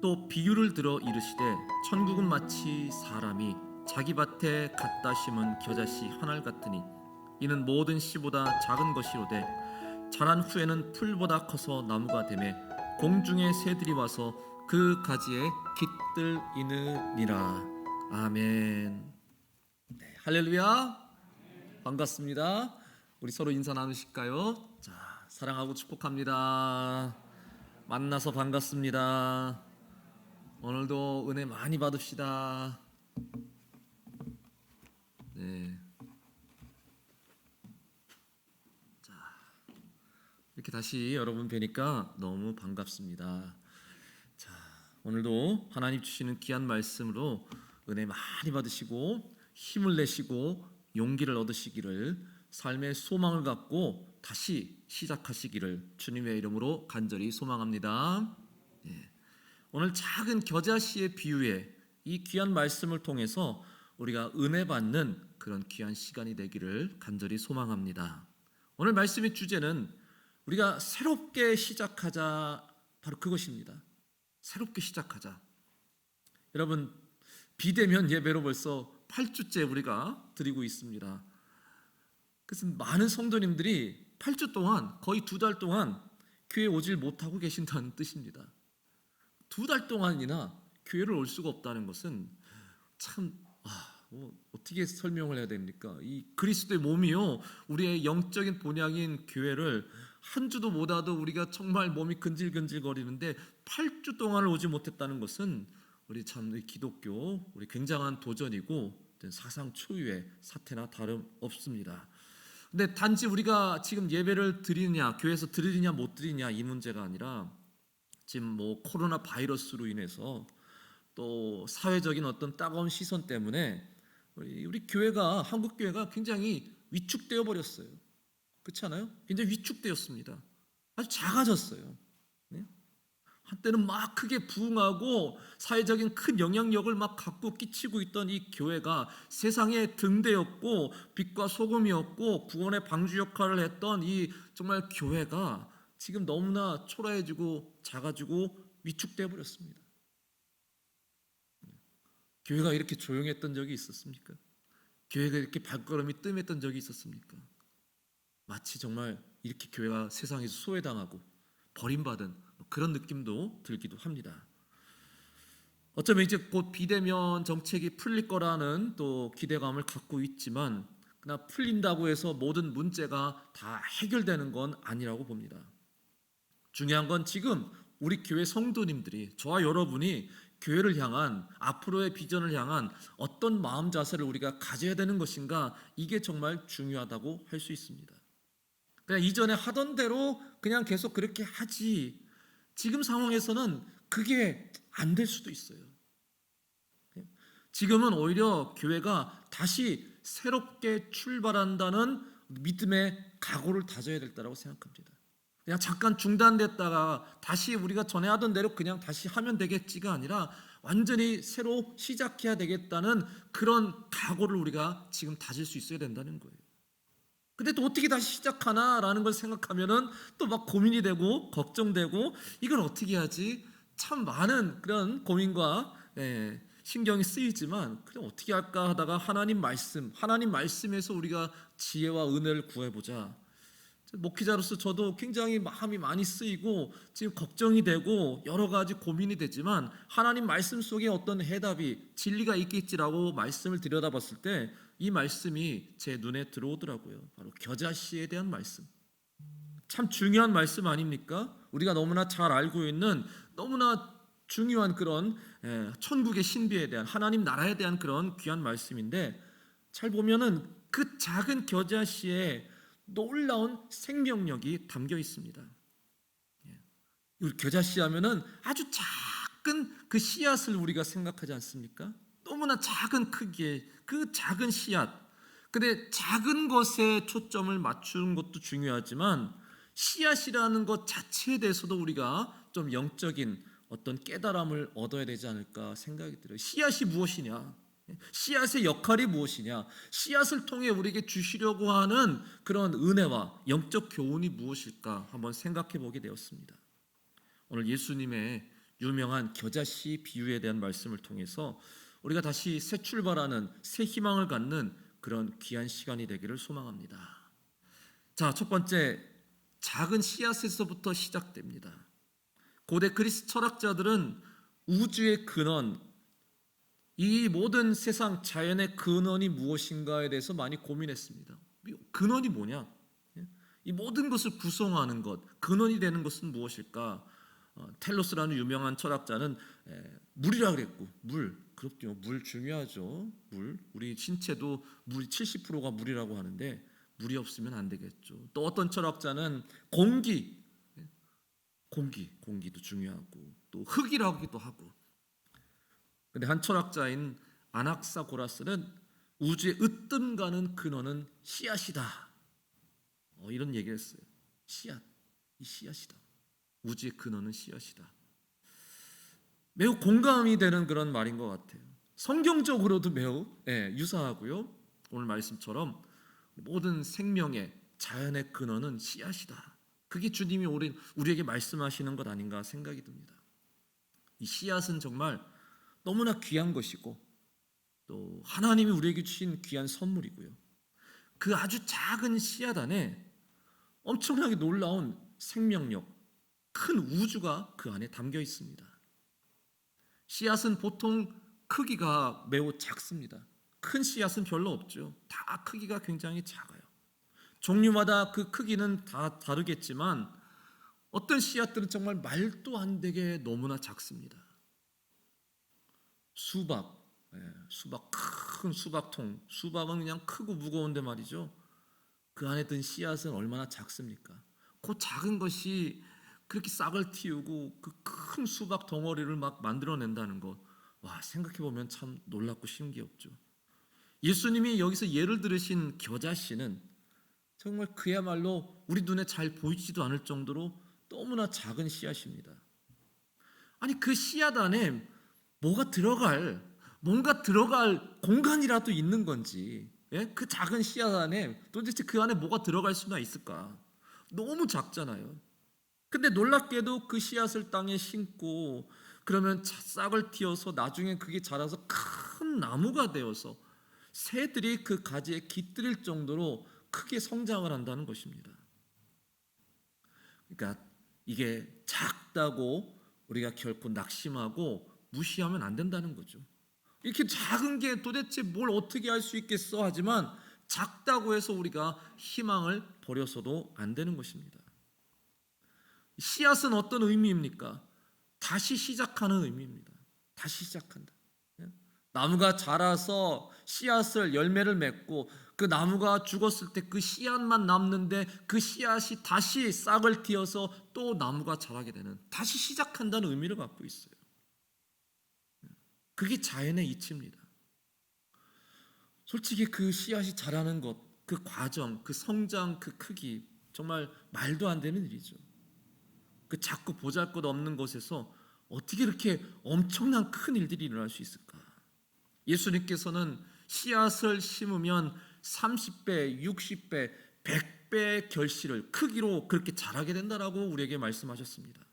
또 비유를 들어 이르시되 천국은 마치 사람이 자기 밭에 갖다 심은 겨자씨 한 알 같으니 이는 모든 씨보다 작은 것이로되 자란 후에는 풀보다 커서 나무가 되매 공중의 새들이 와서 그 가지에 깃들이느니라. 아멘. 네, 할렐루야. 반갑습니다. 우리 서로 인사 나누실까요? 자, 사랑하고 축복합니다. 만나서 반갑습니다. 오늘도 은혜 많이 받읍시다. 네. 자, 이렇게 다시 여러분 뵈니까 너무 반갑습니다. 자, 오늘도 하나님 주시는 귀한 말씀으로 은혜 많이 받으시고 힘을 내시고 용기를 얻으시기를, 삶의 소망을 갖고 다시 시작하시기를 주님의 이름으로 간절히 소망합니다. 네. 오늘 작은 겨자씨의 비유에 이 귀한 말씀을 통해서 우리가 은혜 받는 그런 귀한 시간이 되기를 간절히 소망합니다. 오늘 말씀의 주제는 우리가 새롭게 시작하자, 바로 그것입니다. 새롭게 시작하자. 여러분, 비대면 예배로 벌써 8주째 우리가 드리고 있습니다. 그래서 많은 성도님들이 8주 동안, 거의 2달 동안 교회 오질 못하고 계신다는 뜻입니다. 2달 동안이나 교회를 올 수가 없다는 것은 참 어떻게 설명을 해야 됩니까? 이 그리스도의 몸이요, 우리의 영적인 본향인 교회를 한 주도 못 와도 우리가 정말 몸이 근질근질 거리는데 8주 동안을 오지 못했다는 것은 우리 참 기독교, 우리 굉장한 도전이고 사상 초유의 사태나 다름없습니다. 근데 단지 우리가 지금 예배를 드리느냐, 교회에서 드리느냐 못 드리느냐 이 문제가 아니라 지금 코로나 바이러스로 인해서 또 사회적인 어떤 따가운 시선 때문에 우리 교회가, 한국 교회가 굉장히 위축되어 버렸어요. 그렇지 않아요? 굉장히 위축되었습니다. 아주 작아졌어요. 네? 한때는 막 크게 부흥하고 사회적인 큰 영향력을 막 갖고 끼치고 있던 이 교회가 세상의 등대였고 빛과 소금이었고 구원의 방주 역할을 했던 이 정말 교회가 지금 너무나 초라해지고 작아지고 위축되어 버렸습니다. 교회가 이렇게 조용했던 적이 있었습니까? 교회가 이렇게 발걸음이 뜸했던 적이 있었습니까? 마치 정말 이렇게 교회가 세상에서 소외당하고 버림받은 그런 느낌도 들기도 합니다. 어쩌면 이제 곧 비대면 정책이 풀릴 거라는 또 기대감을 갖고 있지만, 그러나 풀린다고 해서 모든 문제가 다 해결되는 건 아니라고 봅니다. 중요한 건 지금 우리 교회 성도님들이, 저와 여러분이 교회를 향한, 앞으로의 비전을 향한 어떤 마음 자세를 우리가 가져야 되는 것인가, 이게 정말 중요하다고 할 수 있습니다. 그냥 이전에 하던 대로 그냥 계속 그렇게 하지, 지금 상황에서는 그게 안 될 수도 있어요. 지금은 오히려 교회가 다시 새롭게 출발한다는 믿음의 각오를 다져야 될 때라고 생각합니다. 그냥 잠깐 중단됐다가 다시 우리가 전에 하던 대로 그냥 다시 하면 되겠지가 아니라 완전히 새로 시작해야 되겠다는 그런 각오를 우리가 지금 다질 수 있어야 된다는 거예요. 근데 또 어떻게 다시 시작하나라는 걸 생각하면은 또 막 고민이 되고 걱정되고, 이걸 어떻게 하지? 참 많은 그런 고민과 신경이 쓰이지만, 그럼 어떻게 할까 하다가 하나님 말씀에서 우리가 지혜와 은혜를 구해보자. 목회자로서 저도 굉장히 마음이 많이 쓰이고 지금 걱정이 되고 여러 가지 고민이 되지만, 하나님 말씀 속에 어떤 해답이, 진리가 있겠지라고 말씀을 들여다봤을 때 이 말씀이 제 눈에 들어오더라고요. 바로 겨자씨에 대한 말씀. 참 중요한 말씀 아닙니까? 우리가 너무나 잘 알고 있는 너무나 중요한 그런 천국의 신비에 대한, 하나님 나라에 대한 그런 귀한 말씀인데, 잘 보면은 그 작은 겨자씨에 놀라운 생명력이 담겨 있습니다. 우리 겨자씨 하면은 아주 작은 그 씨앗을 우리가 생각하지 않습니까? 너무나 작은 크기의 그 작은 씨앗. 근데 작은 것에 초점을 맞추는 것도 중요하지만, 씨앗이라는 것 자체에 대해서도 우리가 좀 영적인 어떤 깨달음을 얻어야 되지 않을까 생각이 들어요. 씨앗이 무엇이냐? 씨앗의 역할이 무엇이냐? 씨앗을 통해 우리에게 주시려고 하는 그런 은혜와 영적 교훈이 무엇일까 한번 생각해 보게 되었습니다. 오늘 예수님의 유명한 겨자씨 비유에 대한 말씀을 통해서 우리가 다시 새 출발하는 새 희망을 갖는 그런 귀한 시간이 되기를 소망합니다. 자, 첫 번째, 작은 씨앗에서부터 시작됩니다. 고대 그리스 철학자들은 우주의 근원, 이 모든 세상 자연의 근원이 무엇인가에 대해서 많이 고민했습니다. 근원이 뭐냐? 이 모든 것을 구성하는 것, 근원이 되는 것은 무엇일까? 텔로스라는 유명한 철학자는 물이라 그랬고, 그렇죠. 물 중요하죠. 우리 신체도 물이 70%가 물이라고 하는데 물이 없으면 안 되겠죠. 또 어떤 철학자는 공기도 중요하고 또 흙이라고도 하고. 근데 한 철학자인 아낙사고라스는 우주의 으뜸가는 근원은 씨앗이다. 이런 얘기를 했어요. 이 씨앗이다. 우주의 근원은 씨앗이다. 매우 공감이 되는 그런 말인 것 같아요. 성경적으로도 매우 유사하고요. 오늘 말씀처럼 모든 생명의 자연의 근원은 씨앗이다. 그게 주님이 우리에게 말씀하시는 것 아닌가 생각이 듭니다. 이 씨앗은 정말 너무나 귀한 것이고 또 하나님이 우리에게 주신 귀한 선물이고요. 그 아주 작은 씨앗 안에 엄청나게 놀라운 생명력, 큰 우주가 그 안에 담겨 있습니다. 씨앗은 보통 크기가 매우 작습니다. 큰 씨앗은 별로 없죠. 다 크기가 굉장히 작아요. 종류마다 그 크기는 다 다르겠지만 어떤 씨앗들은 정말 말도 안 되게 너무나 작습니다. 수박, 큰 수박통, 수박은 그냥 크고 무거운데 말이죠. 그 안에 든 씨앗은 얼마나 작습니까? 그 작은 것이 그렇게 싹을 틔우고 그 큰 수박 덩어리를 막 만들어낸다는 것, 생각해 보면 참 놀랍고 신기하죠. 예수님이 여기서 예를 들으신 겨자씨는 정말 그야말로 우리 눈에 잘 보이지도 않을 정도로 너무나 작은 씨앗입니다. 아니 그 씨앗 안에 뭔가 들어갈 공간이라도 있는 건지, 그 작은 씨앗 안에 도대체 그 안에 뭐가 들어갈 수나 있을까? 너무 작잖아요. 근데 놀랍게도 그 씨앗을 땅에 심고 그러면 싹을 틔워서 나중에 그게 자라서 큰 나무가 되어서 새들이 그 가지에 깃들일 정도로 크게 성장을 한다는 것입니다. 그러니까 이게 작다고 우리가 결코 낙심하고 무시하면 안 된다는 거죠. 이렇게 작은 게 도대체 뭘 어떻게 할 수 있겠어 하지만 작다고 해서 우리가 희망을 버려서도 안 되는 것입니다. 씨앗은 어떤 의미입니까? 다시 시작하는 의미입니다. 다시 시작한다. 나무가 자라서 씨앗을 열매를 맺고 그 나무가 죽었을 때 그 씨앗만 남는데 그 씨앗이 다시 싹을 틔워서 또 나무가 자라게 되는, 다시 시작한다는 의미를 갖고 있어요. 그게 자연의 이치입니다. 솔직히 그 씨앗이 자라는 것, 그 과정, 그 성장, 그 크기 정말 말도 안 되는 일이죠. 그 작고 보잘것없는 것에서 어떻게 이렇게 엄청난 큰 일들이 일어날 수 있을까? 예수님께서는 씨앗을 심으면 30배, 60배, 100배의 결실을 크기로 그렇게 자라게 된다라고 우리에게 말씀하셨습니다.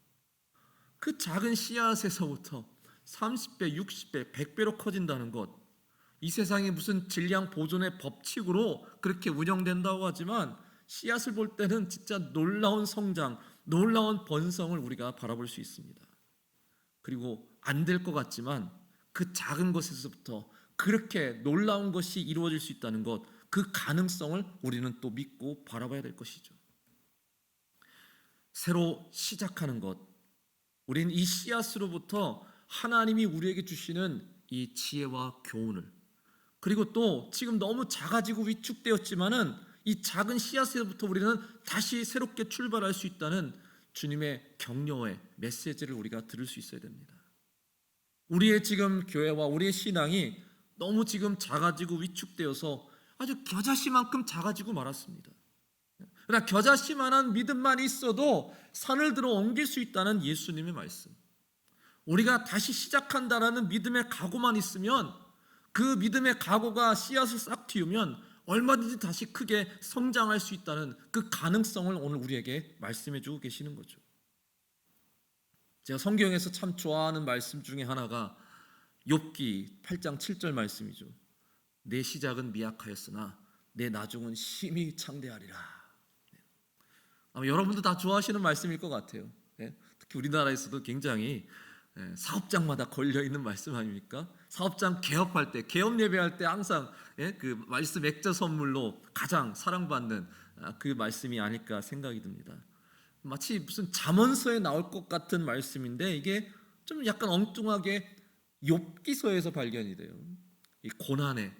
그 작은 씨앗에서부터 30배, 60배, 100배로 커진다는 것, 이 세상에 무슨 질량 보존의 법칙으로 그렇게 운영된다고 하지만 씨앗을 볼 때는 진짜 놀라운 성장, 놀라운 번성을 우리가 바라볼 수 있습니다. 그리고 안 될 것 같지만 그 작은 것에서부터 그렇게 놀라운 것이 이루어질 수 있다는 것, 그 가능성을 우리는 또 믿고 바라봐야 될 것이죠. 새로 시작하는 것, 우리는 이 씨앗으로부터 하나님이 우리에게 주시는 이 지혜와 교훈을, 그리고 또 지금 너무 작아지고 위축되었지만은 이 작은 씨앗에서부터 우리는 다시 새롭게 출발할 수 있다는 주님의 격려의 메시지를 우리가 들을 수 있어야 됩니다. 우리의 지금 교회와 우리의 신앙이 너무 지금 작아지고 위축되어서 아주 겨자씨만큼 작아지고 말았습니다. 그러나 겨자씨만한 믿음만 있어도 산을 들어 옮길 수 있다는 예수님의 말씀, 우리가 다시 시작한다라는 믿음의 각오만 있으면, 그 믿음의 각오가 씨앗을 싹 틔우면 얼마든지 다시 크게 성장할 수 있다는 그 가능성을 오늘 우리에게 말씀해 주고 계시는 거죠. 제가 성경에서 참 좋아하는 말씀 중에 하나가 욥기 8장 7절 말씀이죠. 내 시작은 미약하였으나 내 나중은 심히 창대하리라. 아마 여러분도 다 좋아하시는 말씀일 것 같아요. 특히 우리나라에서도 굉장히 사업장마다 걸려있는 말씀 아닙니까? 사업장 개업할 때, 개업 예배할 때 항상 그 말씀 액자 선물로 가장 사랑받는 그 말씀이 아닐까 생각이 듭니다. 마치 무슨 잠언서에 나올 것 같은 말씀인데 이게 좀 약간 엉뚱하게 욥기서에서 발견이 돼요. 이 고난에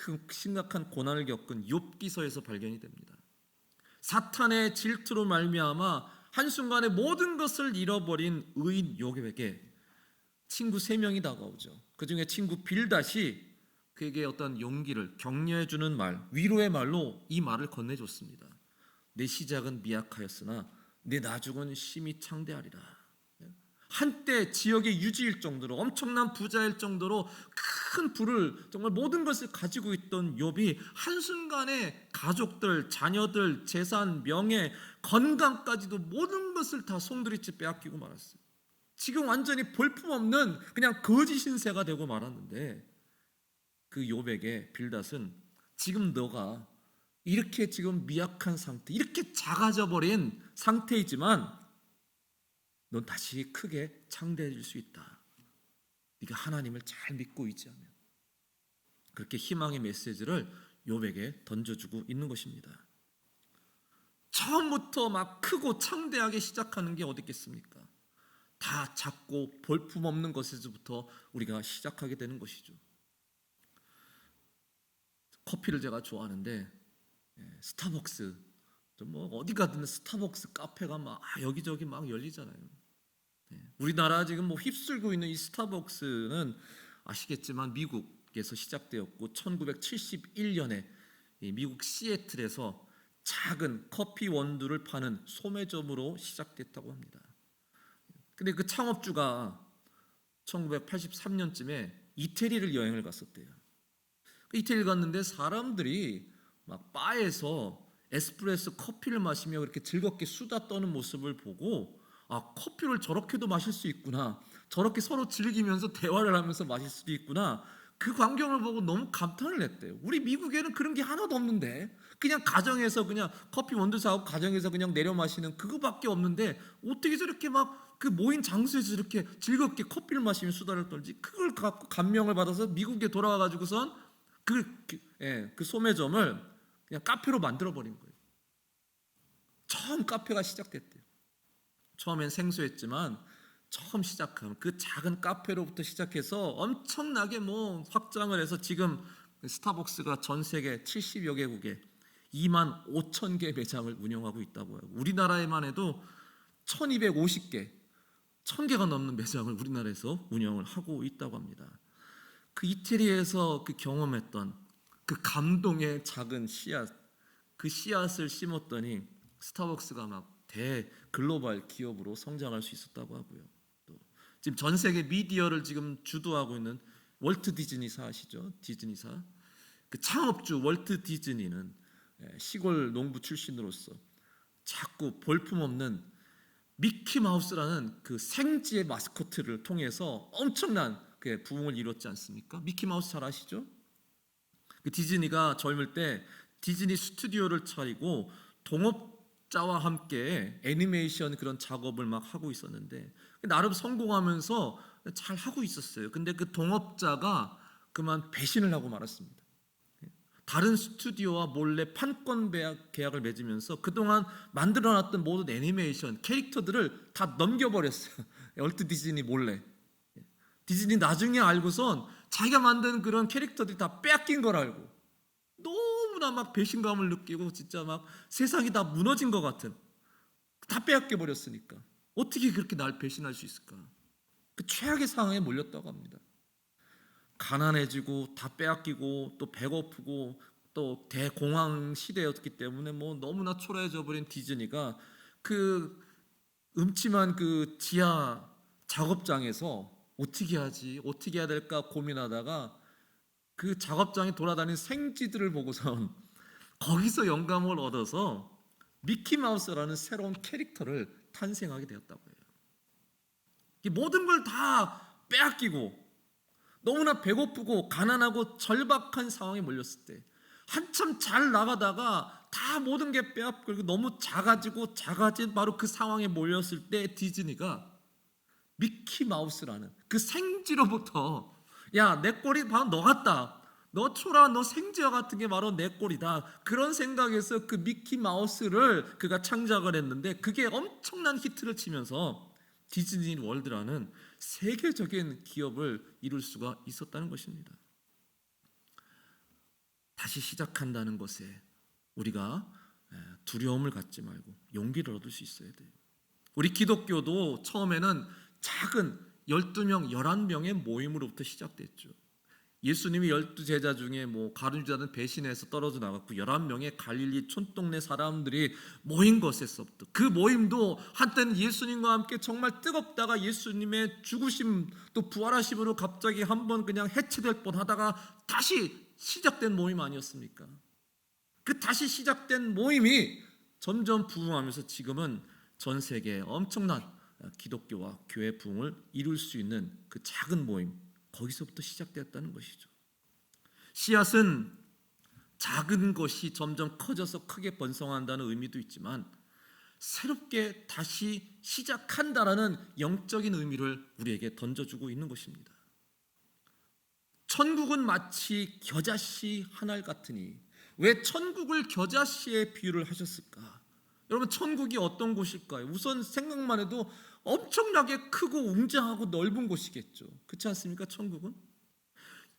큰 심각한 고난을 겪은 욥기서에서 발견이 됩니다. 사탄의 질투로 말미암아 한순간에 모든 것을 잃어버린 의인 욥에게 친구 3명이 다가오죠. 그 중에 친구 빌닷이 그에게 어떤 용기를 격려해주는 말, 위로의 말로 이 말을 건네줬습니다. 내 시작은 미약하였으나 내 나중은 심히 창대하리라. 한때 지역의 유지일 정도로 엄청난 부자일 정도로 큰 부를 정말 모든 것을 가지고 있던 욥이 한순간에 가족들, 자녀들, 재산, 명예, 건강까지도 모든 것을 다 송두리째 빼앗기고 말았어요. 지금 완전히 볼품없는 그냥 거지 신세가 되고 말았는데 그 욥에게 빌닷은 지금 너가 이렇게 지금 미약한 상태, 이렇게 작아져 버린 상태이지만 넌 다시 크게 창대해질 수 있다. 네가 하나님을 잘 믿고 의지하면. 그렇게 희망의 메시지를 욥에게 던져주고 있는 것입니다. 처음부터 막 크고 창대하게 시작하는 게 어디 있겠습니까? 다 작고 볼품없는 것에서부터 우리가 시작하게 되는 것이죠. 커피를 제가 좋아하는데 스타벅스, 뭐 어디 가든 스타벅스 카페가 막 여기저기 막 열리잖아요. 우리나라 지금 뭐 휩쓸고 있는 이 스타벅스는 아시겠지만 미국에서 시작되었고 1971년에 미국 시애틀에서 작은 커피 원두를 파는 소매점으로 시작됐다고 합니다. 근데 그 창업주가 1983년쯤에 이태리를 여행을 갔었대요. 이태리를 갔는데 사람들이 막 바에서 에스프레소 커피를 마시며 그렇게 즐겁게 수다 떠는 모습을 보고 커피를 저렇게도 마실 수 있구나, 저렇게 서로 즐기면서 대화를 하면서 마실 수도 있구나, 그 광경을 보고 너무 감탄을 했대요. 우리 미국에는 그런 게 하나도 없는데 그냥 가정에서 그냥 커피 원두 사고 가정에서 그냥 내려 마시는 그거밖에 없는데 어떻게 저렇게 막 그 모인 장소에서 저렇게 즐겁게 커피를 마시며 수다를 떨지. 그걸 갖고 감명을 받아서 미국에 돌아와 가지고선 그 소매점을 그냥 카페로 만들어 버린 거예요. 처음 카페가 시작됐대요. 처음엔 생소했지만 처음 시작한 그 작은 카페로부터 시작해서 엄청나게 뭐 확장을 해서 지금 스타벅스가 전 세계 70여 개국에 2만 5천 개 매장을 운영하고 있다고 해요. 우리나라에만 해도 1250개, 1000개가 넘는 매장을 우리나라에서 운영을 하고 있다고 합니다. 그 이태리에서 그 경험했던 그 감동의 작은 씨앗, 그 씨앗을 심었더니 스타벅스가 막 글로벌 기업으로 성장할 수 있었다고 하고요. 또 지금 전 세계 미디어를 지금 주도하고 있는 월트 디즈니사 아시죠? 디즈니사. 그 창업주 월트 디즈니는 시골 농부 출신으로서 자꾸 볼품없는 미키마우스라는 그 생지의 마스코트를 통해서 엄청난 그 부흥을 이뤘지 않습니까? 미키마우스 잘 아시죠? 그 디즈니가 젊을 때 디즈니 스튜디오를 차리고 동업자와 함께 애니메이션 그런 작업을 막 하고 있었는데 나름 성공하면서 잘 하고 있었어요. 근데 그 동업자가 그만 배신을 하고 말았습니다. 다른 스튜디오와 몰래 판권 계약을 맺으면서 그동안 만들어놨던 모든 애니메이션 캐릭터들을 다 넘겨버렸어요. 월트 디즈니 몰래. 디즈니 나중에 알고선 자기가 만든 그런 캐릭터들이 다 빼앗긴 걸 알고 너무나 막 배신감을 느끼고 진짜 막 세상이 다 무너진 것 같은, 다 빼앗겨 버렸으니까 어떻게 그렇게 날 배신할 수 있을까? 그 최악의 상황에 몰렸다고 합니다. 가난해지고 다 빼앗기고 또 배고프고 또 대공황 시대였기 때문에 뭐 너무나 초라해져 버린 디즈니가 그 음침한 그 지하 작업장에서 어떻게 해야 될까 고민하다가 그 작업장에 돌아다니는 생쥐들을 보고선 거기서 영감을 얻어서 미키마우스라는 새로운 캐릭터를 탄생하게 되었다고 해요. 이 모든 걸 다 빼앗기고 너무나 배고프고 가난하고 절박한 상황에 몰렸을 때 한참 잘 나가다가 다 모든 게 빼앗기고 너무 작아진 바로 그 상황에 몰렸을 때 디즈니가 미키 마우스라는 그 생쥐로부터 야, 내 꼴이 바로 너 같다. 너 초라한 너 생쥐와 같은 게 바로 내 꼴이다. 그런 생각에서 그 미키 마우스를 그가 창작을 했는데 그게 엄청난 히트를 치면서 디즈니 월드라는 세계적인 기업을 이룰 수가 있었다는 것입니다. 다시 시작한다는 것에 우리가 두려움을 갖지 말고 용기를 얻을 수 있어야 돼요. 우리 기독교도 처음에는 작은 12명, 11명의 모임으로부터 시작됐죠. 예수님이 12제자 중에 가룟유다는 배신해서 떨어져 나갔고 11명의 갈릴리 촌동네 사람들이 모인 것에서부터 그 모임도 한때는 예수님과 함께 정말 뜨겁다가 예수님의 죽으심 또 부활하심으로 갑자기 한번 그냥 해체될 뻔하다가 다시 시작된 모임 아니었습니까? 그 다시 시작된 모임이 점점 부흥하면서 지금은 전 세계에 엄청난 기독교와 교회 부흥을 이룰 수 있는 그 작은 모임, 거기서부터 시작되었다는 것이죠. 씨앗은 작은 것이 점점 커져서 크게 번성한다는 의미도 있지만 새롭게 다시 시작한다라는 영적인 의미를 우리에게 던져주고 있는 것입니다. 천국은 마치 겨자씨 한 알 같으니 왜 천국을 겨자씨에 비유를 하셨을까? 여러분, 천국이 어떤 곳일까요? 우선 생각만 해도 엄청나게 크고 웅장하고 넓은 곳이겠죠. 그렇지 않습니까? 천국은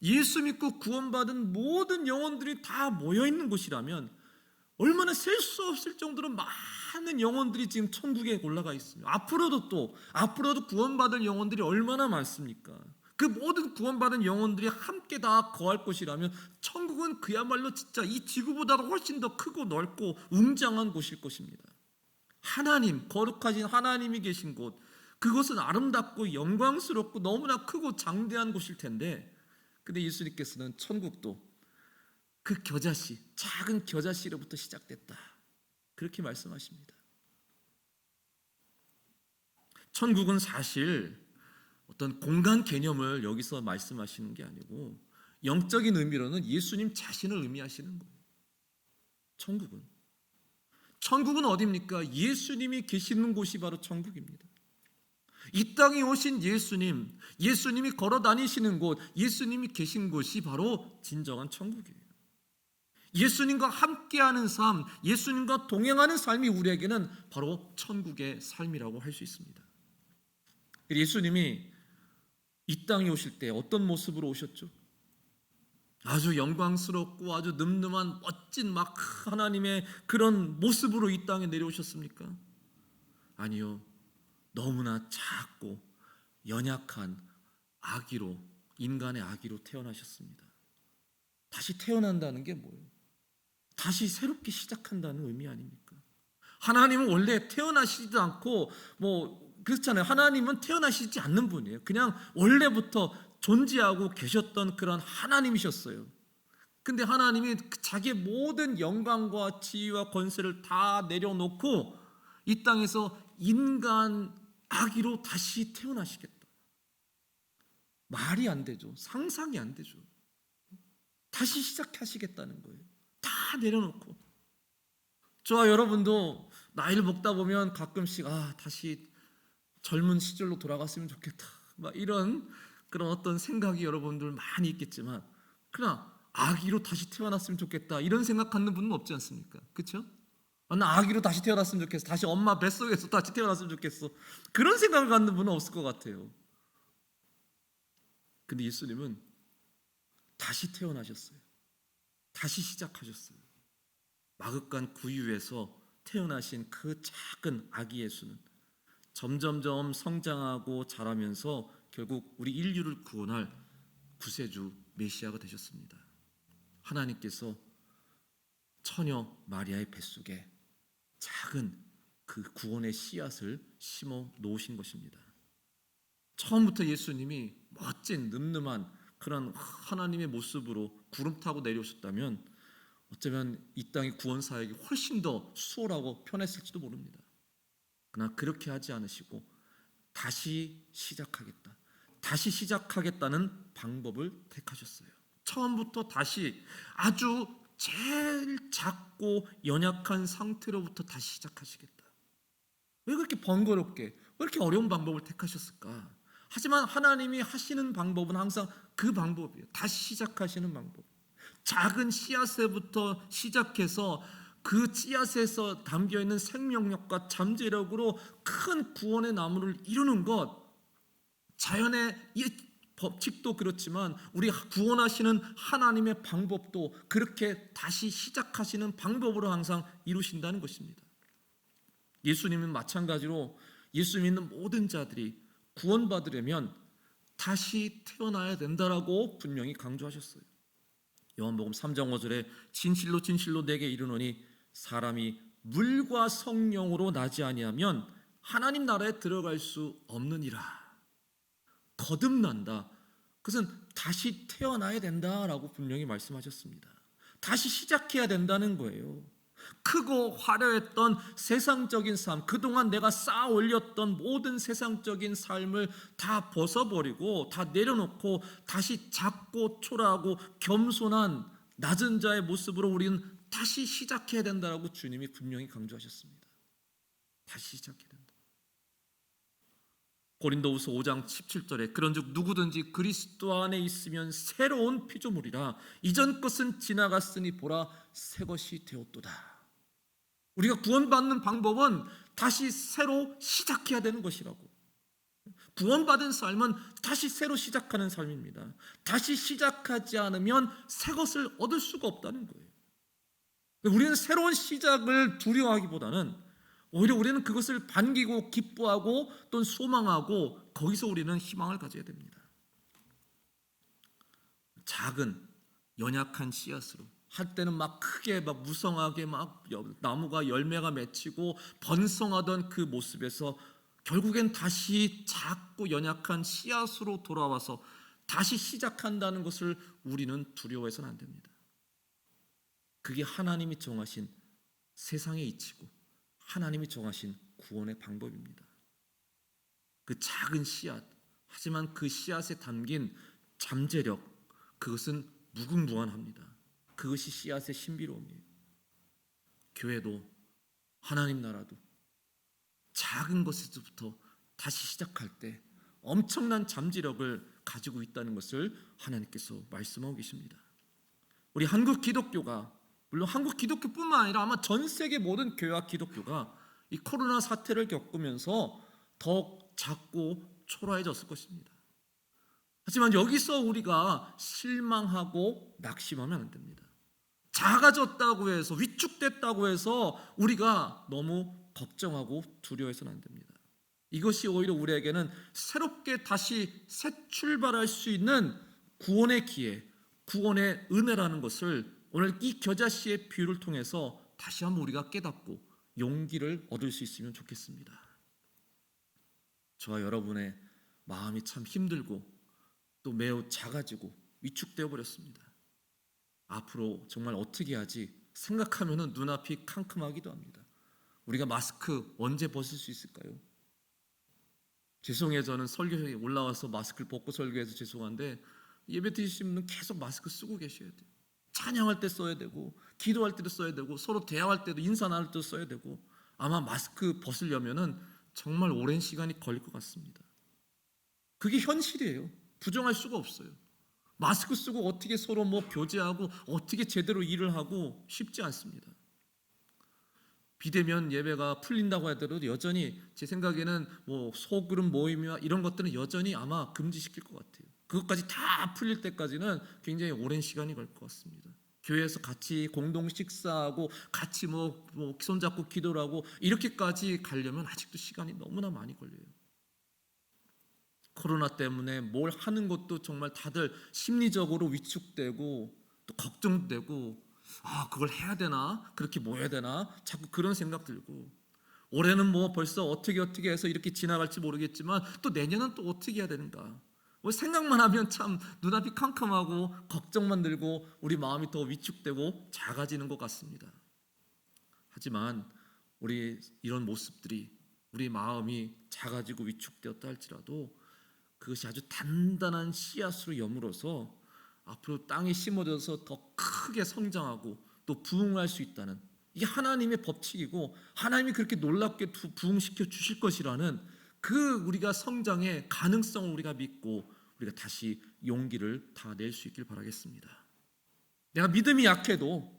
예수 믿고 구원받은 모든 영혼들이 다 모여있는 곳이라면 얼마나 셀 수 없을 정도로 많은 영혼들이 지금 천국에 올라가 있습니다. 앞으로도 구원받을 영혼들이 얼마나 많습니까? 그 모든 구원받은 영혼들이 함께 다 거할 곳이라면 천국은 그야말로 진짜 이 지구보다 훨씬 더 크고 넓고 웅장한 곳일 것입니다. 하나님, 거룩하신 하나님이 계신 곳, 그것은 아름답고 영광스럽고 너무나 크고 장대한 곳일 텐데, 근데 예수님께서는 천국도 그 겨자씨, 작은 겨자씨로부터 시작됐다, 그렇게 말씀하십니다. 천국은 사실 어떤 공간 개념을 여기서 말씀하시는 게 아니고 영적인 의미로는 예수님 자신을 의미하시는 거예요. 천국은 어디입니까? 예수님이 계시는 곳이 바로 천국입니다. 이 땅에 오신 예수님이 걸어 다니시는 곳, 예수님이 계신 곳이 바로 진정한 천국이에요. 예수님과 함께하는 삶, 예수님과 동행하는 삶이 우리에게는 바로 천국의 삶이라고 할 수 있습니다. 예수님이 이 땅에 오실 때 어떤 모습으로 오셨죠? 아주 영광스럽고 아주 늠름한 멋진 막 하나님의 그런 모습으로 이 땅에 내려오셨습니까? 아니요. 너무나 작고 연약한 인간의 아기로 태어나셨습니다. 다시 태어난다는 게 뭐예요? 다시 새롭게 시작한다는 의미 아닙니까? 하나님은 원래 태어나시지도 않고 그렇잖아요. 하나님은 태어나시지 않는 분이에요. 그냥 원래부터 존재하고 계셨던 그런 하나님이셨어요. 근데 하나님이 자기의 모든 영광과 지위와 권세를 다 내려놓고 이 땅에서 인간 아기로 다시 태어나시겠다. 말이 안 되죠. 상상이 안 되죠. 다시 시작하시겠다는 거예요. 다 내려놓고. 저와 여러분도 나이를 먹다 보면 가끔씩 다시 젊은 시절로 돌아갔으면 좋겠다, 막 이런 그런 어떤 생각이 여러분들 많이 있겠지만, 그러나 아기로 다시 태어났으면 좋겠다 이런 생각 갖는 분은 없지 않습니까? 그렇죠? 나 아기로 다시 태어났으면 좋겠어. 다시 엄마 뱃속에서 다시 태어났으면 좋겠어. 그런 생각을 갖는 분은 없을 것 같아요. 근데 예수님은 다시 태어나셨어요. 다시 시작하셨어요. 마극간 구유에서 태어나신 그 작은 아기 예수는 점점점 성장하고 자라면서 결국 우리 인류를 구원할 구세주 메시아가 되셨습니다. 하나님께서 처녀 마리아의 뱃속에 작은 그 구원의 씨앗을 심어 놓으신 것입니다. 처음부터 예수님이 멋진 늠름한 그런 하나님의 모습으로 구름 타고 내려오셨다면 어쩌면 이 땅의 구원 사역이 훨씬 더 수월하고 편했을지도 모릅니다. 그러나 그렇게 하지 않으시고 다시 시작하겠다. 다시 시작하겠다는 방법을 택하셨어요. 처음부터 다시 아주 제일 작고 연약한 상태로부터 다시 시작하시겠다. 왜 그렇게 번거롭게, 왜 이렇게 어려운 방법을 택하셨을까? 하지만 하나님이 하시는 방법은 항상 그 방법이에요. 다시 시작하시는 방법. 작은 씨앗에부터 시작해서 그 씨앗에서 담겨있는 생명력과 잠재력으로 큰 구원의 나무를 이루는 것, 자연의 이 법칙도 그렇지만 우리 구원하시는 하나님의 방법도 그렇게 다시 시작하시는 방법으로 항상 이루신다는 것입니다. 예수님은 마찬가지로 예수 믿는 모든 자들이 구원받으려면 다시 태어나야 된다라고 분명히 강조하셨어요. 요한복음 3장 5절에 진실로 진실로 내게 이르노니 사람이 물과 성령으로 나지 아니하면 하나님 나라에 들어갈 수 없느니라. 거듭난다. 그것은 다시 태어나야 된다라고 분명히 말씀하셨습니다. 다시 시작해야 된다는 거예요. 크고 화려했던 세상적인 삶, 그동안 내가 쌓아 올렸던 모든 세상적인 삶을 다 벗어버리고 다 내려놓고 다시 작고 초라하고 겸손한 낮은 자의 모습으로 우리는 다시 시작해야 된다라고 주님이 분명히 강조하셨습니다. 다시 시작해야 된다. 고린도후서 5장 17절에 그런즉 누구든지 그리스도 안에 있으면 새로운 피조물이라 이전 것은 지나갔으니 보라 새 것이 되었도다. 우리가 구원받는 방법은 다시 새로 시작해야 되는 것이라고. 구원받은 삶은 다시 새로 시작하는 삶입니다. 다시 시작하지 않으면 새 것을 얻을 수가 없다는 거예요. 우리는 새로운 시작을 두려워하기보다는 오히려 우리는 그것을 반기고 기뻐하고 또는 소망하고 거기서 우리는 희망을 가져야 됩니다. 작은 연약한 씨앗으로 할 때는 막 크게 막 무성하게 막 나무가 열매가 맺히고 번성하던 그 모습에서 결국엔 다시 작고 연약한 씨앗으로 돌아와서 다시 시작한다는 것을 우리는 두려워해서는 안 됩니다. 그게 하나님이 정하신 세상의 이치고 하나님이 정하신 구원의 방법입니다. 그 작은 씨앗, 하지만 그 씨앗에 담긴 잠재력, 그것은 무궁무한합니다. 그것이 씨앗의 신비로움이에요. 교회도 하나님 나라도 작은 것에서부터 다시 시작할 때 엄청난 잠재력을 가지고 있다는 것을 하나님께서 말씀하고 계십니다. 우리 한국 기독교가, 물론 한국 기독교뿐만 아니라 아마 전 세계 모든 교회와 기독교가 이 코로나 사태를 겪으면서 더 작고 초라해졌을 것입니다. 하지만 여기서 우리가 실망하고 낙심하면 안 됩니다. 작아졌다고 해서, 위축됐다고 해서 우리가 너무 걱정하고 두려워해서는 안 됩니다. 이것이 오히려 우리에게는 새롭게 다시 새 출발할 수 있는 구원의 기회, 구원의 은혜라는 것을 오늘 이 겨자씨의 비유를 통해서 다시 한번 우리가 깨닫고 용기를 얻을 수 있으면 좋겠습니다. 저와 여러분의 마음이 참 힘들고 또 매우 작아지고 위축되어 버렸습니다. 앞으로 정말 어떻게 하지 생각하면 눈앞이 캄캄하기도 합니다. 우리가 마스크 언제 벗을 수 있을까요? 죄송해요. 저는 설교에 올라와서 마스크를 벗고 설교해서 죄송한데 예배 드시는 분은 계속 마스크 쓰고 계셔야 돼요. 찬양할 때 써야 되고 기도할 때도 써야 되고 서로 대화할 때도 인사 나눌 때도 써야 되고 아마 마스크 벗으려면은 정말 오랜 시간이 걸릴 것 같습니다. 그게 현실이에요. 부정할 수가 없어요. 마스크 쓰고 어떻게 서로 교제하고 어떻게 제대로 일을 하고 쉽지 않습니다. 비대면 예배가 풀린다고 하더라도 여전히 제 생각에는 소그룹 모임이나 이런 것들은 여전히 아마 금지시킬 것 같아요. 그것까지 다 풀릴 때까지는 굉장히 오랜 시간이 걸 것 같습니다. 교회에서 같이 공동 식사하고 같이 손잡고 기도를 하고 이렇게까지 가려면 아직도 시간이 너무나 많이 걸려요. 코로나 때문에 뭘 하는 것도 정말 다들 심리적으로 위축되고 또 걱정되고 그걸 해야 되나? 그렇게 모여야 되나? 자꾸 그런 생각 들고 올해는 벌써 어떻게 해서 이렇게 지나갈지 모르겠지만 또 내년은 또 어떻게 해야 되는가? 생각만 하면 참 눈앞이 캄캄하고 걱정만 들고 우리 마음이 더 위축되고 작아지는 것 같습니다. 하지만 우리 이런 모습들이 우리 마음이 작아지고 위축되었다 할지라도 그것이 아주 단단한 씨앗으로 여물어서 앞으로 땅에 심어져서 더 크게 성장하고 또 부흥할 수 있다는, 이게 하나님의 법칙이고 하나님이 그렇게 놀랍게 부흥시켜 주실 것이라는 그 우리가 성장의 가능성을 우리가 믿고 우리가 다시 용기를 다 낼 수 있길 바라겠습니다. 내가 믿음이 약해도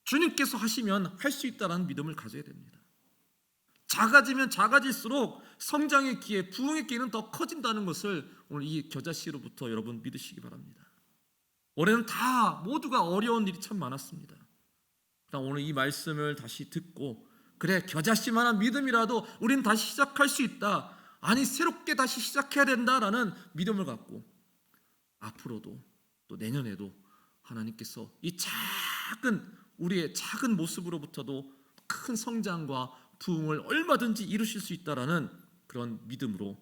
주님께서 하시면 할 수 있다는 믿음을 가져야 됩니다. 작아지면 작아질수록 성장의 기회, 부흥의 기회는 더 커진다는 것을 오늘 이 겨자씨로부터 여러분 믿으시기 바랍니다. 올해는 다 모두가 어려운 일이 참 많았습니다. 오늘 이 말씀을 다시 듣고, 그래, 겨자씨만한 믿음이라도 우리는 다시 시작할 수 있다, 아니 새롭게 다시 시작해야 된다라는 믿음을 갖고 앞으로도 또 내년에도 하나님께서 이 우리의 작은 모습으로부터도 큰 성장과 부흥을 얼마든지 이루실 수 있다라는 그런 믿음으로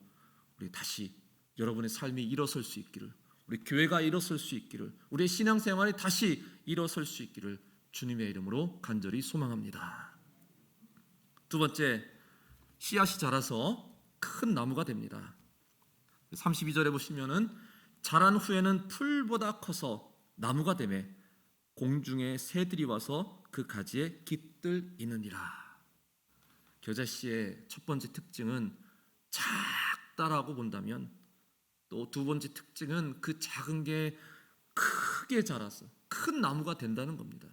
우리 다시 여러분의 삶이 일어설 수 있기를, 우리 교회가 일어설 수 있기를, 우리의 신앙생활이 다시 일어설 수 있기를 주님의 이름으로 간절히 소망합니다. 두 번째, 씨앗이 자라서 큰 나무가 됩니다. 32절에 보시면은 자란 후에는 풀보다 커서 나무가 되매 공중의 새들이 와서 그 가지에 깃들이느니라. 겨자씨의 첫 번째 특징은 작다라고 본다면, 또 두 번째 특징은 그 작은 게 크게 자라서 큰 나무가 된다는 겁니다.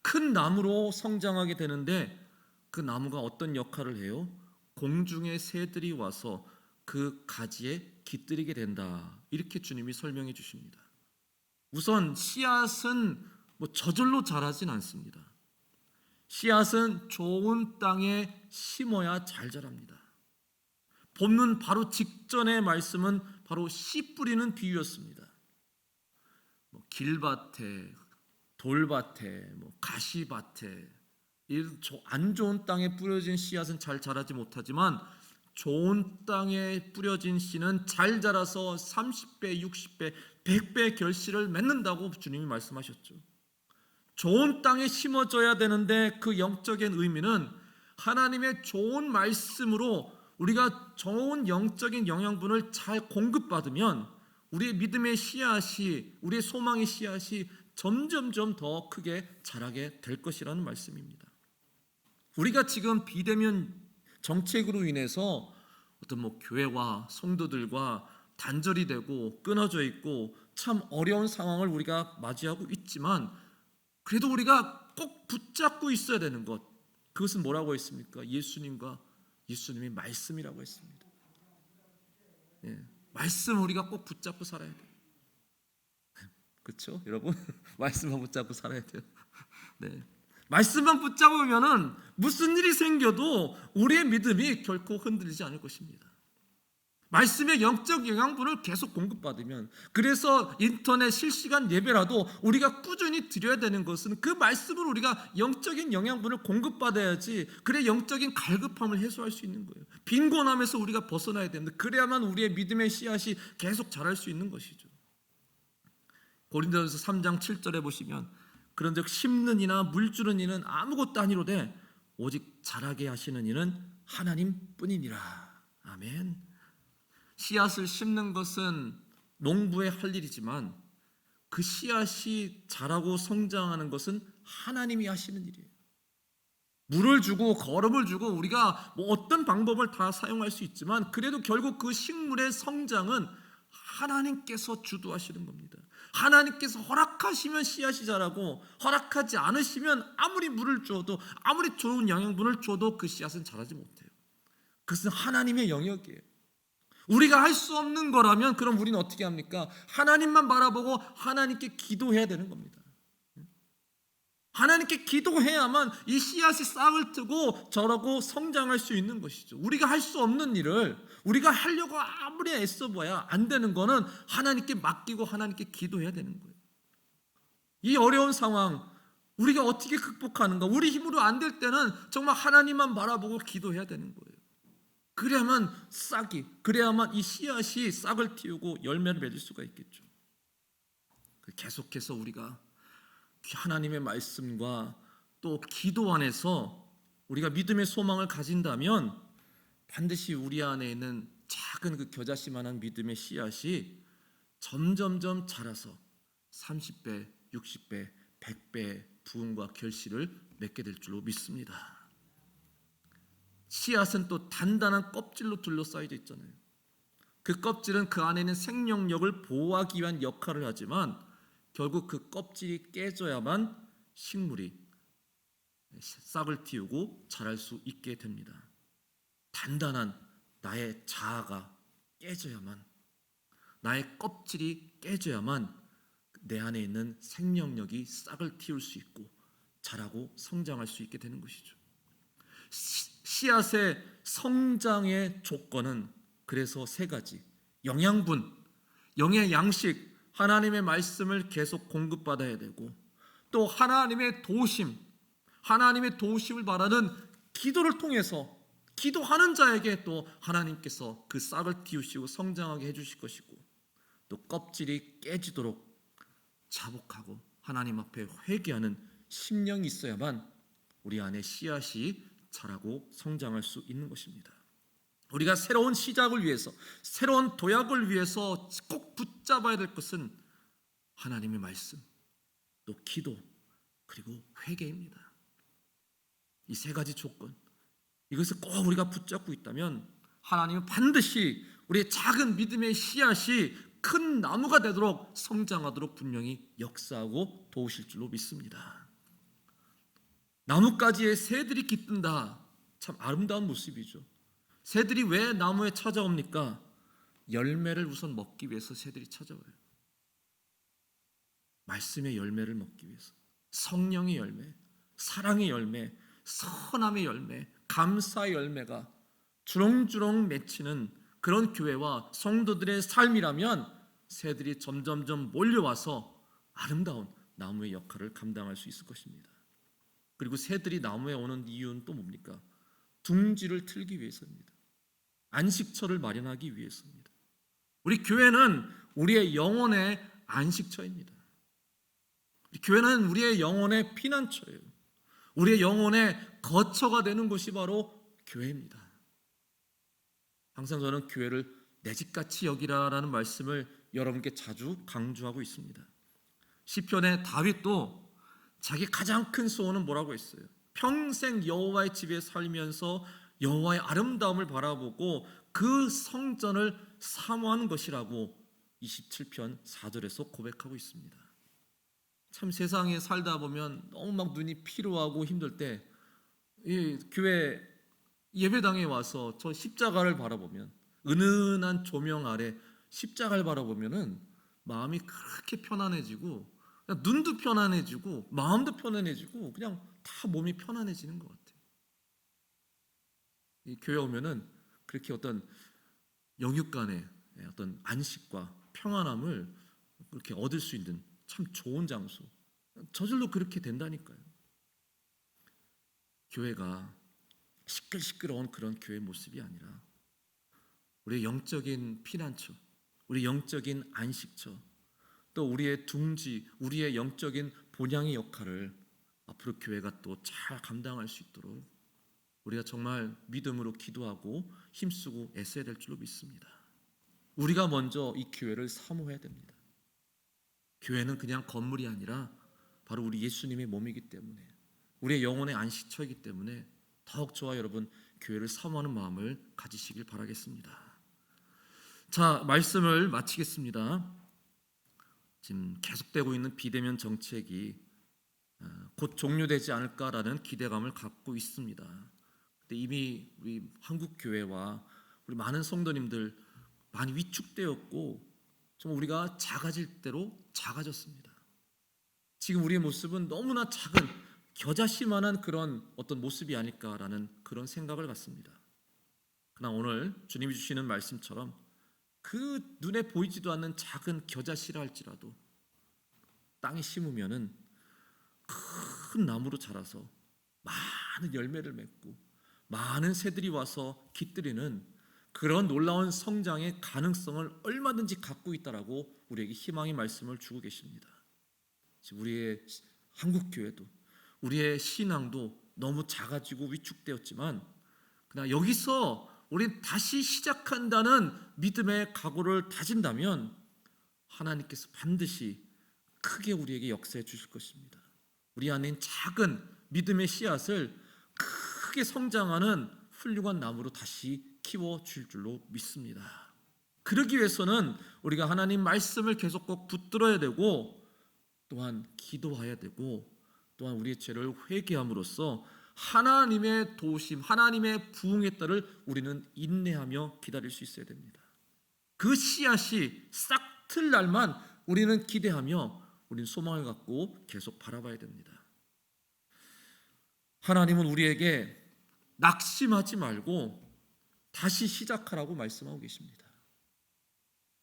큰 나무로 성장하게 되는데 그 나무가 어떤 역할을 해요? 공중의 새들이 와서 그 가지에 깃들이게 된다, 이렇게 주님이 설명해 주십니다. 우선 씨앗은 저절로 자라진 않습니다. 씨앗은 좋은 땅에 심어야 잘 자랍니다. 본문 바로 직전의 말씀은 바로 씨 뿌리는 비유였습니다. 길밭에, 돌밭에, 가시밭에, 안 좋은 땅에 뿌려진 씨앗은 잘 자라지 못하지만 좋은 땅에 뿌려진 씨는 잘 자라서 30배, 60배, 100배 결실을 맺는다고 주님이 말씀하셨죠. 좋은 땅에 심어져야 되는데 그 영적인 의미는 하나님의 좋은 말씀으로 우리가 좋은 영적인 영양분을 잘 공급받으면 우리의 믿음의 씨앗이, 우리의 소망의 씨앗이 점점점 더 크게 자라게 될 것이라는 말씀입니다. 우리가 지금 비대면 정책으로 인해서 어떤 교회와 성도들과 단절이 되고 끊어져 있고 참 어려운 상황을 우리가 맞이하고 있지만, 그래도 우리가 꼭 붙잡고 있어야 되는 것, 그것은 뭐라고 했습니까? 예수님의 말씀이라고 했습니다. 말씀 우리가 꼭 붙잡고 살아야 돼요. 그렇죠, 여러분? 말씀만 붙잡고 살아야 돼요. 네. 말씀만 붙잡으면은 무슨 일이 생겨도 우리의 믿음이 결코 흔들리지 않을 것입니다. 말씀의 영적 영양분을 계속 공급받으면, 그래서 인터넷 실시간 예배라도 우리가 꾸준히 드려야 되는 것은 그 말씀을 우리가 영적인 영양분을 공급받아야지, 그래 영적인 갈급함을 해소할 수 있는 거예요. 빈곤함에서 우리가 벗어나야 됩니다. 그래야만 우리의 믿음의 씨앗이 계속 자랄 수 있는 것이죠. 고린도전서 3장 7절에 보시면 그런즉 심는 이나 물주는 이는 아무것도 아니로되 오직 자라게 하시는 이는 하나님뿐이니라. 아멘. 씨앗을 심는 것은 농부의 할 일이지만 그 씨앗이 자라고 성장하는 것은 하나님이 하시는 일이에요. 물을 주고 거름을 주고 우리가 어떤 방법을 다 사용할 수 있지만 그래도 결국 그 식물의 성장은 하나님께서 주도하시는 겁니다. 하나님께서 허락하시면 씨앗이 자라고, 허락하지 않으시면 아무리 물을 줘도, 아무리 좋은 영양분을 줘도 그 씨앗은 자라지 못해요. 그것은 하나님의 영역이에요. 우리가 할 수 없는 거라면 그럼 우리는 어떻게 합니까? 하나님만 바라보고 하나님께 기도해야 되는 겁니다. 하나님께 기도해야만 이 씨앗이 싹을 트고 자라고 성장할 수 있는 것이죠. 우리가 할 수 없는 일을 우리가 하려고 아무리 애써봐야 안 되는 거는 하나님께 맡기고 하나님께 기도해야 되는 거예요. 이 어려운 상황 우리가 어떻게 극복하는가? 우리 힘으로 안 될 때는 정말 하나님만 바라보고 기도해야 되는 거예요. 그래야만 이 씨앗이 싹을 틔우고 열매를 맺을 수가 있겠죠. 계속해서 우리가 하나님의 말씀과 또 기도 안에서 우리가 믿음의 소망을 가진다면 반드시 우리 안에 있는 작은 그 겨자씨만한 믿음의 씨앗이 점점점 자라서 30배, 60배, 100배 부흥과 결실을 맺게 될 줄로 믿습니다. 씨앗은 또 단단한 껍질로 둘러싸여져 있잖아요. 그 껍질은 그 안에 있는 생명력을 보호하기 위한 역할을 하지만 결국 그 껍질이 깨져야만 식물이 싹을 틔우고 자랄 수 있게 됩니다. 단단한 나의 자아가 깨져야만, 나의 껍질이 깨져야만 내 안에 있는 생명력이 싹을 틔울 수 있고 자라고 성장할 수 있게 되는 것이죠. 씨앗의 성장의 조건은 그래서 세 가지. 영양분, 영의 양식, 하나님의 말씀을 계속 공급받아야 되고, 또 하나님의 도우심, 하나님의 도우심을 바라는 기도를 통해서 기도하는 자에게 또 하나님께서 그 싹을 틔우시고 성장하게 해주실 것이고, 또 껍질이 깨지도록 자복하고 하나님 앞에 회개하는 심령이 있어야만 우리 안에 씨앗이 자라고 성장할 수 있는 것입니다. 우리가 새로운 시작을 위해서, 새로운 도약을 위해서 꼭 붙잡아야 될 것은 하나님의 말씀, 또 기도, 그리고 회개입니다. 이 세 가지 조건, 이것을 꼭 우리가 붙잡고 있다면 하나님은 반드시 우리의 작은 믿음의 씨앗이 큰 나무가 되도록 성장하도록 분명히 역사하고 도우실 줄로 믿습니다. 나뭇가지에 새들이 깃든다. 참 아름다운 모습이죠. 새들이 왜 나무에 찾아옵니까? 열매를 우선 먹기 위해서 새들이 찾아와요. 말씀의 열매를 먹기 위해서. 성령의 열매, 사랑의 열매, 선함의 열매, 감사의 열매가 주렁주렁 맺히는 그런 교회와 성도들의 삶이라면 새들이 점점점 몰려와서 아름다운 나무의 역할을 감당할 수 있을 것입니다. 그리고 새들이 나무에 오는 이유는 또 뭡니까? 둥지를 틀기 위해서입니다. 안식처를 마련하기 위해서입니다. 우리 교회는 우리의 영혼의 안식처입니다. 교회는 우리의 영혼의 피난처예요. 우리의 영혼의 거처가 되는 곳이 바로 교회입니다. 항상 저는 교회를 내 집같이 여기라라는 말씀을 여러분께 자주 강조하고 있습니다. 시편의 다윗도 자기 가장 큰 소원은 뭐라고 했어요? 평생 여호와의 집에 살면서 여호와의 아름다움을 바라보고 그 성전을 사모하는 것이라고 27편 4절에서 고백하고 있습니다. 참 세상에 살다 보면 너무 막 눈이 피로하고 힘들 때 이 교회 예배당에 와서 저 십자가를 바라보면, 은은한 조명 아래 십자가를 바라보면은 마음이 그렇게 편안해지고, 그냥 눈도 편안해지고 마음도 편안해지고 그냥 다 몸이 편안해지는 것 같아요. 이 교회 오면은 그렇게 어떤 영육 간의 어떤 안식과 평안함을 그렇게 얻을 수 있는 참 좋은 장소, 저절로 그렇게 된다니까요. 교회가 시끌시끌한 그런 교회 모습이 아니라 우리의 영적인 피난처, 우리 영적인 안식처, 또 우리의 둥지, 우리의 영적인 본향의 역할을 앞으로 교회가 또 잘 감당할 수 있도록 우리가 정말 믿음으로 기도하고 힘쓰고 애써야 될 줄로 믿습니다. 우리가 먼저 이 교회를 사모해야 됩니다. 교회는 그냥 건물이 아니라 바로 우리 예수님의 몸이기 때문에, 우리의 영혼의 안식처이기 때문에 더욱 저와 여러분 교회를 사모하는 마음을 가지시길 바라겠습니다. 자, 말씀을 마치겠습니다. 지금 계속되고 있는 비대면 정책이 곧 종료되지 않을까라는 기대감을 갖고 있습니다. 근데 이미 우리 한국 교회와 우리 많은 성도님들 많이 위축되었고 좀 우리가 작아질 대로 작아졌습니다. 지금 우리의 모습은 너무나 작은 겨자씨만한 그런 어떤 모습이 아닐까라는 그런 생각을 갖습니다. 그러나 오늘 주님이 주시는 말씀처럼 그 눈에 보이지도 않는 작은 겨자씨라 할지라도 땅에 심으면은 큰 나무로 자라서 많은 열매를 맺고 많은 새들이 와서 깃들이는 그런 놀라운 성장의 가능성을 얼마든지 갖고 있다라고 우리에게 희망의 말씀을 주고 계십니다. 우리의 한국 교회도, 우리의 신앙도 너무 작아지고 위축되었지만 그러나 여기서 우린 다시 시작한다는 믿음의 각오를 다진다면 하나님께서 반드시 크게 우리에게 역사해 주실 것입니다. 우리 안에 있는 작은 믿음의 씨앗을 크게 성장하는 훌륭한 나무로 다시 키워줄 줄로 믿습니다. 그러기 위해서는 우리가 하나님 말씀을 계속 꼭 붙들어야 되고 또한 기도해야 되고 또한 우리의 죄를 회개함으로써 하나님의 도우심, 하나님의 부흥에 따를 우리는 인내하며 기다릴 수 있어야 됩니다. 그 씨앗이 싹 틀 날만 우리는 기대하며 우리는 소망을 갖고 계속 바라봐야 됩니다. 하나님은 우리에게 낙심하지 말고 다시 시작하라고 말씀하고 계십니다.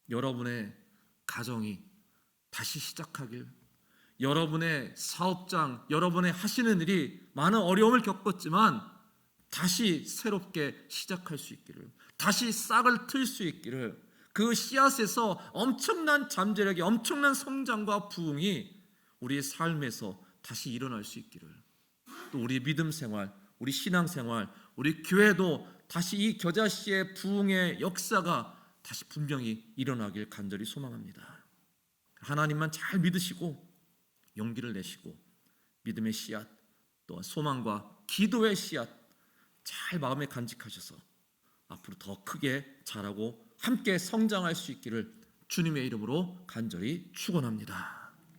여러분의 가정이 다시 시작하길, 여러분의 사업장, 여러분의 하시는 일이 많은 어려움을 겪었지만 다시 새롭게 시작할 수 있기를, 다시 싹을 틀 수 있기를, 그 씨앗에서 엄청난 잠재력이, 엄청난 성장과 부흥이 우리의 삶에서 다시 일어날 수 있기를, 또 우리 믿음 생활, 우리 신앙 생활, 우리 교회도 다시 이 겨자씨의 부흥의 역사가 다시 분명히 일어나길 간절히 소망합니다. 하나님만 잘 믿으시고 용기를 내시고 믿음의 씨앗, 또한 소망과 기도의 씨앗 잘 마음에 간직하셔서 앞으로 더 크게 자라고 함께 성장할 수 있기를 주님의 이름으로 간절히 축원합니다.